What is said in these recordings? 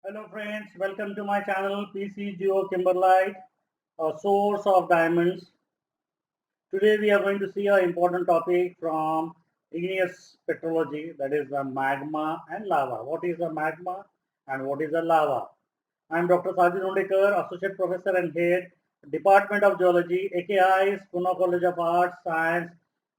Hello friends, welcome to my channel PC Geo Kimberlite, a source of diamonds. Today we are going to see an important topic from igneous petrology, that is the magma and lava. What is a magma and what is a lava? I am Dr. Sajid Undekar, Associate Professor and Head, Department of Geology, AKI's Pune College of Arts, Science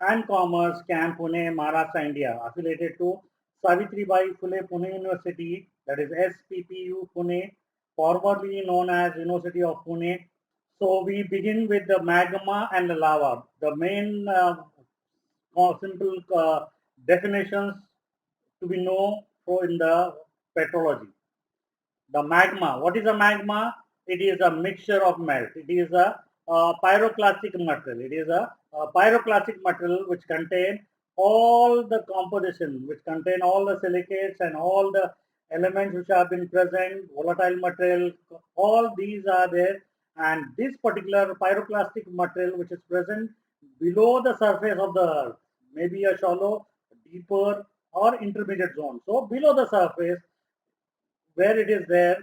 and Commerce, Camp Pune, Maharashtra, India, affiliated to Savitribai Phule Pune University, that is SPPU Pune, formerly known as University of Pune. So we begin with the magma and the lava. The main simple definitions to be known in the petrology. The magma. What is a magma? It is a mixture of melt. It is a pyroclastic material. It is a pyroclastic material which contain all the composition, which contain all the silicates and all the elements which have been present, volatile material, all these are there. And this particular pyroclastic material which is present below the surface of the earth, maybe a shallow, deeper, or intermediate zone. So below the surface, where it is there,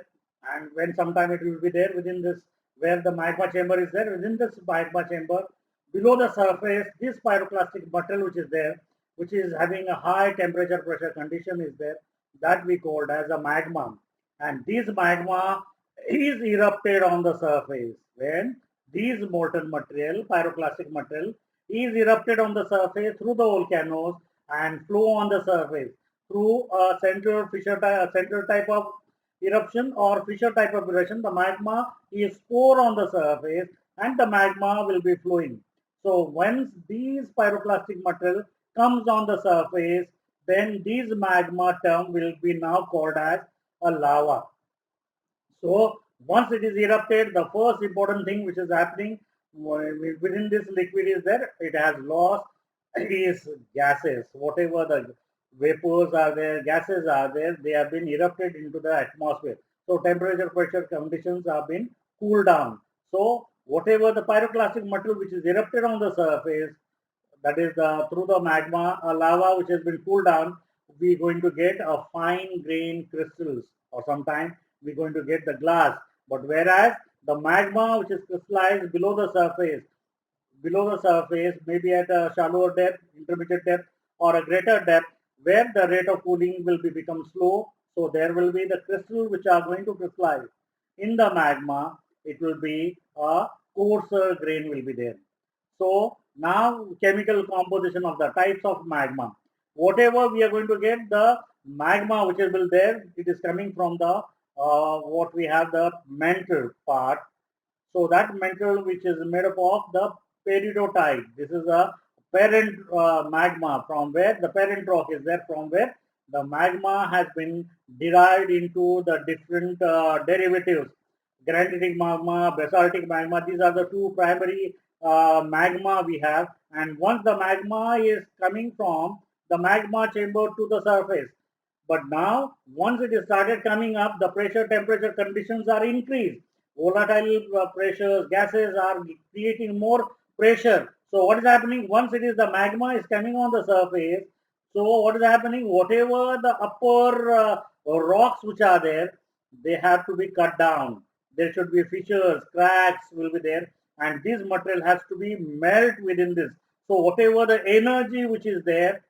and when sometime it will be there within this, where the magma chamber is there, within this magma chamber below the surface, this pyroclastic material which is there, which is having a high temperature pressure condition is there, that we called as a magma. And this magma is erupted on the surface when these molten material, pyroclastic material, is erupted on the surface through the volcanoes and flow on the surface through a central type of eruption or fissure type of eruption. The magma is poured on the surface and the magma will be flowing. So once these pyroclastic material comes on the surface, then this magma term will be now called as a lava. So once it is erupted, the first important thing which is happening within this liquid is that it has lost its gases. Whatever the vapors are there, gases are there, they have been erupted into the atmosphere. So temperature, pressure conditions have been cooled down. So whatever the pyroclastic material which is erupted on the surface, that is through the magma lava which has been cooled down, we're going to get a fine grain crystals, or sometimes we're going to get the glass. But whereas the magma which is crystallized below the surface, maybe at a shallower depth, intermediate depth, or a greater depth, where the rate of cooling will be become slow. So there will be the crystals which are going to crystallize in the magma. It will be a coarser grain will be there. So now chemical composition of the types of magma. Whatever we are going to get, the magma which will be there, it is coming from the what we have the mantle part. So that mantle which is made up of the peridotite. This is a parent magma from where the parent rock is there, from where the magma has been derived into the different derivatives. Granitic magma, basaltic magma, these are the two primary magma we have. And once the magma is coming from the magma chamber to the surface, but now once it is started coming up, the pressure temperature conditions are increased. Volatile pressures, gases are creating more pressure. So what is happening once it is the magma is coming on the surface? So what is happening? Whatever the upper rocks which are there, they have to be cut down. There should be fissures, cracks will be there, and this material has to be melt within this. So whatever the energy which is there,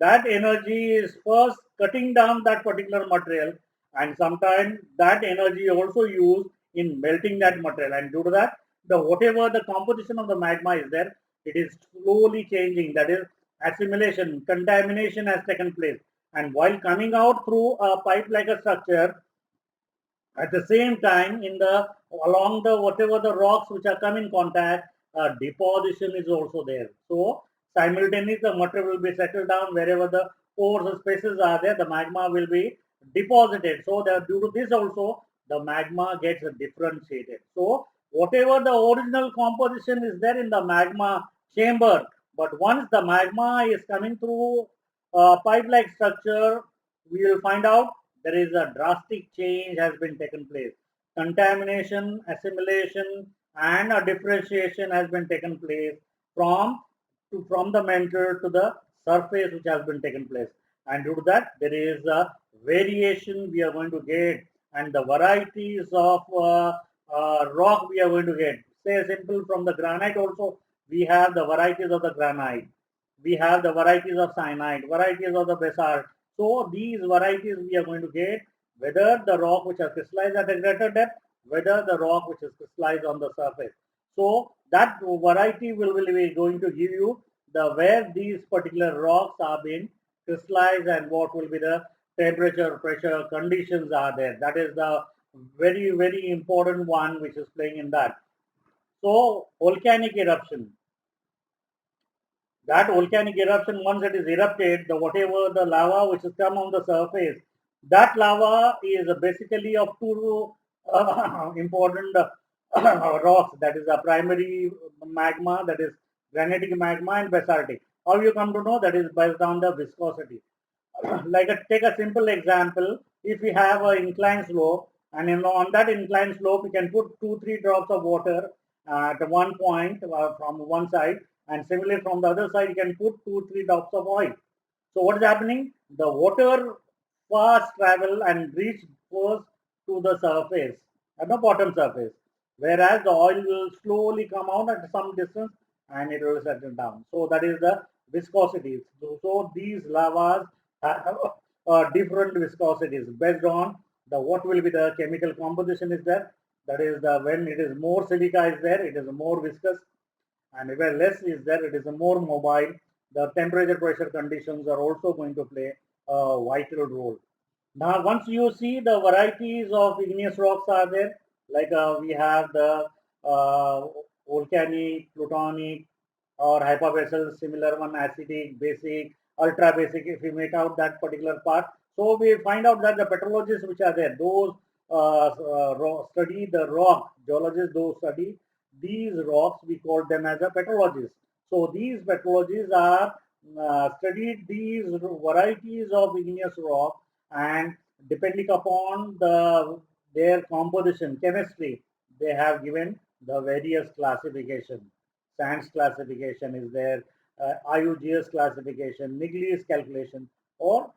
that energy is first cutting down that particular material, and sometimes that energy also used in melting that material, and due to that, the whatever the composition of the magma is there, it is slowly changing. That is assimilation, contamination has taken place, and while coming out through a pipe like a structure, at the same time, in the along the whatever the rocks which are come in contact, deposition is also there. So simultaneously, the material will be settled down wherever the pores or spaces are there. The magma will be deposited. So that due to this also, the magma gets differentiated. So whatever the original composition is there in the magma chamber, but once the magma is coming through a pipe-like structure, we will find out there is a drastic change has been taken place. Contamination, assimilation, and a differentiation has been taken place from from the mantle to the surface which has been taken place. And due to that, there is a variation we are going to get, and the varieties of rock we are going to get. Say simple from the granite also, we have the varieties of the granite. We have the varieties of cyanide, varieties of the basalt. So these varieties we are going to get whether the rock which has crystallized at a greater depth, whether the rock which is crystallized on the surface. So that variety will be going to give you the where these particular rocks are being crystallized and what will be the temperature, pressure, conditions are there. That is the very important one which is playing in that. So volcanic eruption. That volcanic eruption, once it is erupted, the whatever the lava which has come on the surface, that lava is basically of two important rocks. That is a primary magma, that is granitic magma, and basaltic. How you come to know? That is based on the viscosity. Take a simple example. If we have an inclined slope, and on that inclined slope, we can put 2-3 drops of water at one point from one side, and similarly from the other side, you can put 2-3 drops of oil. So what is happening? The water fast travel and reach first to the surface, at the bottom surface, whereas the oil will slowly come out at some distance and it will settle down. So that is the viscosity. So these lavas have different viscosities based on the what will be the chemical composition is there. That is the when it is more silica is there, it is more viscous, and where less is there, it is more mobile. The temperature pressure conditions are also going to play a vital role. Now, once you see the varieties of igneous rocks are there, like we have the uh, volcanic, plutonic, or hypobasal, similar one, acidic, basic, ultra basic, if we make out that particular part. So we find out that the petrologists which are there, those study the rock, geologists, those study these rocks, we call them as a petrologists. So these petrologists are studied these varieties of igneous rock, and depending upon their composition, chemistry, they have given the various classification. Sands classification is there, IUGS classification, Niggles calculation, or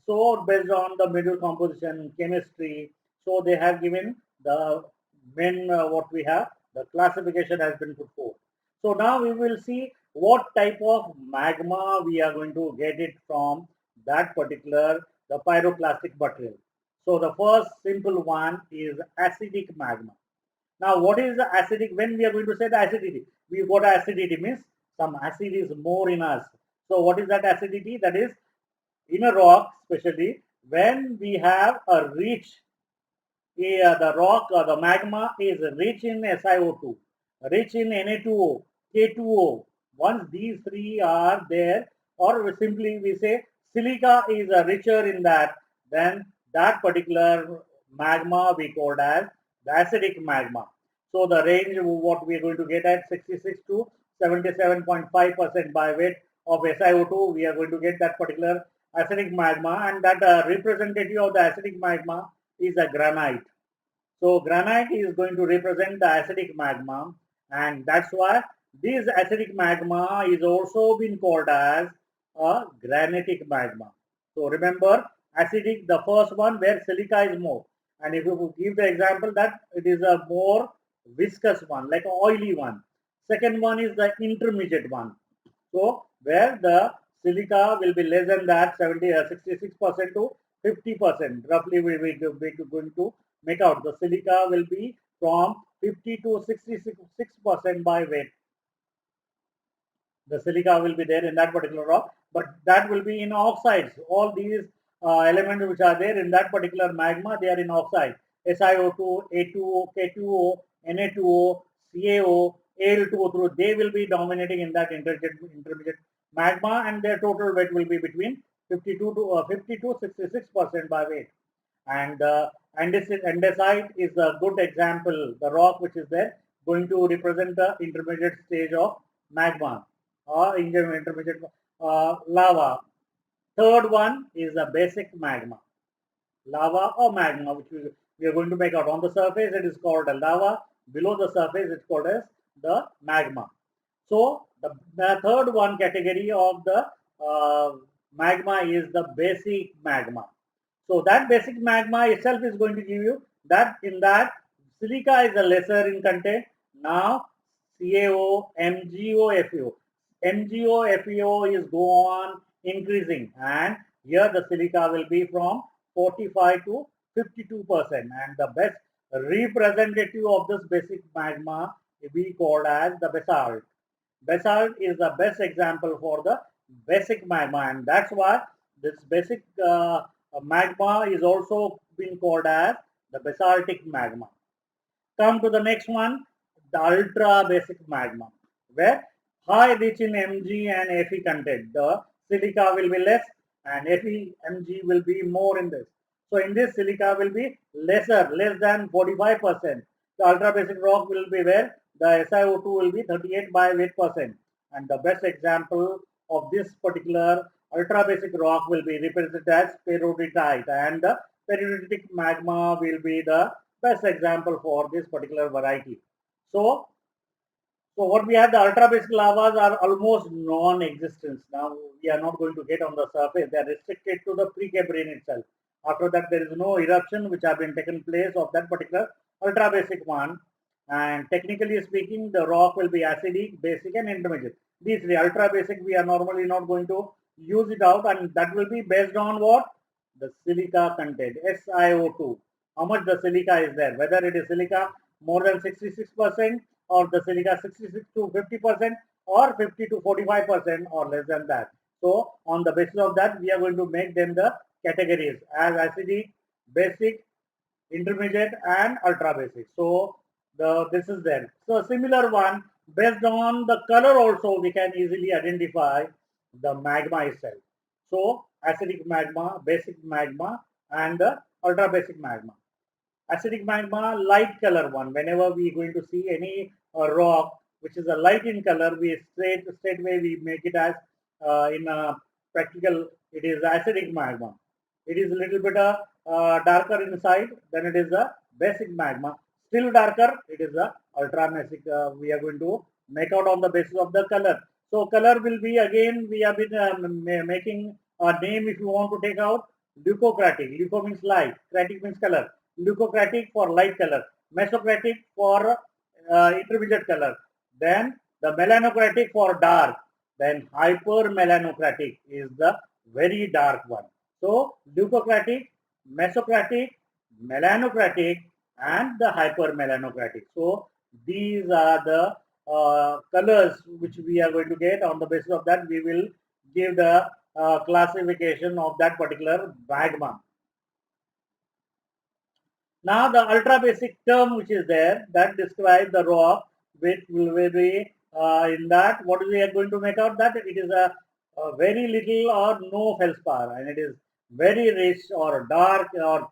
so based on the middle composition, chemistry. So they have given the when what we have, the classification has been put forth. So now we will see what type of magma we are going to get it from that particular the pyroclastic material. So the first simple one is acidic magma. Now, what is the acidic? When we are going to say the acidity, we got acidity means some acid is more in us. So, what is that acidity? That is in a rock, especially when we have a rich, the rock or the magma is rich in SiO2, rich in Na2O, K2O. Once these three are there, or simply we say silica is richer in that, then that particular magma we called as the acidic magma. So the range what we are going to get at 66 to 77.5% by weight of SiO2, we are going to get that particular acidic magma, and that representative of the acidic magma is a granite. So granite is going to represent the acidic magma, and that's why this acidic magma is also been called as a granitic magma. So remember, acidic, the first one where silica is more, and if you give the example that it is a more viscous one, like an oily one. Second one is the intermediate one. So where the silica will be less than that, 66% to 50%. Roughly we going to make out the silica will be from 50 to 66% by weight. The silica will be there in that particular rock, but that will be in oxides. All these elements which are there in that particular magma, they are in oxide. SiO2, A2O, K2O, Na2O, CaO, Al2O through, they will be dominating in that intermediate magma, and their total weight will be between 52 to 50 to 66% by weight. And andesite is a good example, the rock which is there, going to represent the intermediate stage of magma or intermediate lava. Third one is a basic magma, lava or magma, which we are going to make out. On the surface, it is called a lava. Below the surface, it's called as the magma. So the third one category of the magma is the basic magma. So that basic magma itself is going to give you that in that silica is a lesser in content. Now CaO, MgO, FeO. MgO, FeO is go on increasing, and here the silica will be from 45 to 52%, and the best representative of this basic magma we called as the basalt. Basalt is the best example for the basic magma, and that's why this basic magma is also been called as the basaltic magma. Come to the next one, the ultra basic magma, where high rich in Mg and Fe content. The silica will be less and Fe, Mg will be more in this. So in this silica will be lesser, less than 45%. The ultra basic rock will be where the SiO2 will be 38 by 8%. And the best example of this particular ultra basic rock will be represented as peridotite, and the periodic magma will be the best example for this particular variety. So what we have, the ultra basic lavas are almost non-existent. Now we are not going to get on the surface. They are restricted to the Precambrian itself. After that, there is no eruption which have been taken place of that particular ultra basic one. And technically speaking, the rock will be acidic, basic, and intermediate. These three ultra basic we are normally not going to use it out, and that will be based on what? The silica content, SiO2. How much the silica is there? Whether it is silica more than 66%, or the silica 66 to 50%, or 50 to 45%, or less than that. So on the basis of that, we are going to make them the categories as acidic, basic, intermediate, and ultra basic. So this is there. So similar one, based on the color also we can easily identify the magma itself. So acidic magma, basic magma, and the ultra basic magma. Acidic magma, light color one. Whenever we are going to see any rock which is a light in color, we straightway we make it as in a practical, it is acidic magma. It is a little bit darker inside than it is a basic magma. Still darker, it is a ultra basic. We are going to make out on the basis of the color. So color will be, again we have been making a name if you want to take out. Leucocratic. Leuco means light, cratic means color. Leucocratic for light color, mesocratic for intermediate color, then the melanocratic for dark, then hypermelanocratic is the very dark one. So leucocratic, mesocratic, melanocratic, and the hypermelanocratic. So these are the colors which we are going to get. On the basis of that, we will give the classification of that particular magma. Now the ultra basic term which is there, that describes the rock which will be in that, what we are going to make out, that it is a very little or no feldspar, and it is very rich or dark or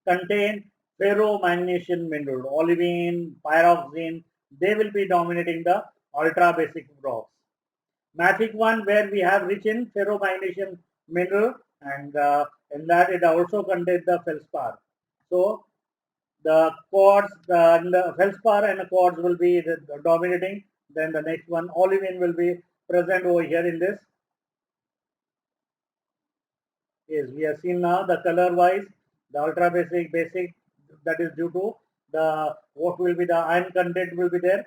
contain ferromagnesian mineral, olivine, pyroxene. They will be dominating the ultra basic rocks. Mafic one, where we have rich in ferromagnesian mineral, and in that it also contains the feldspar. So the quartz, the feldspar and the quartz will be dominating. Then the next one, olivine, will be present over here in this. Yes, we have seen now the color wise, the ultra basic, basic, that is due to the, what will be the iron content will be there.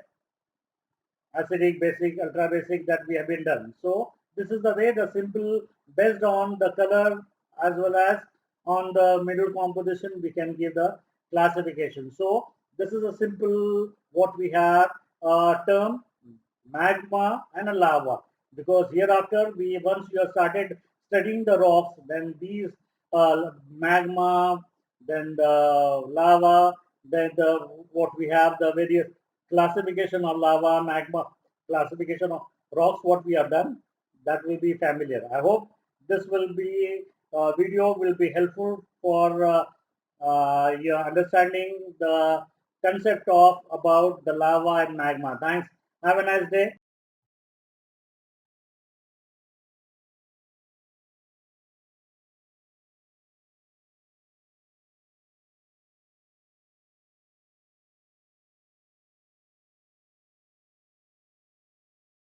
Acidic, basic, ultra basic, that we have been done. So this is the way, the simple, based on the color as well as on the mineral composition, we can give the classification. So this is a simple, what we have term magma and a lava, because hereafter we, once you have started studying the rocks, then these magma, then the lava, then the, what we have, the various classification of lava, magma, classification of rocks, what we have done, that will be familiar. I hope this will be video will be helpful for your understanding the concept of about the lava and magma. Thanks. Have a nice day.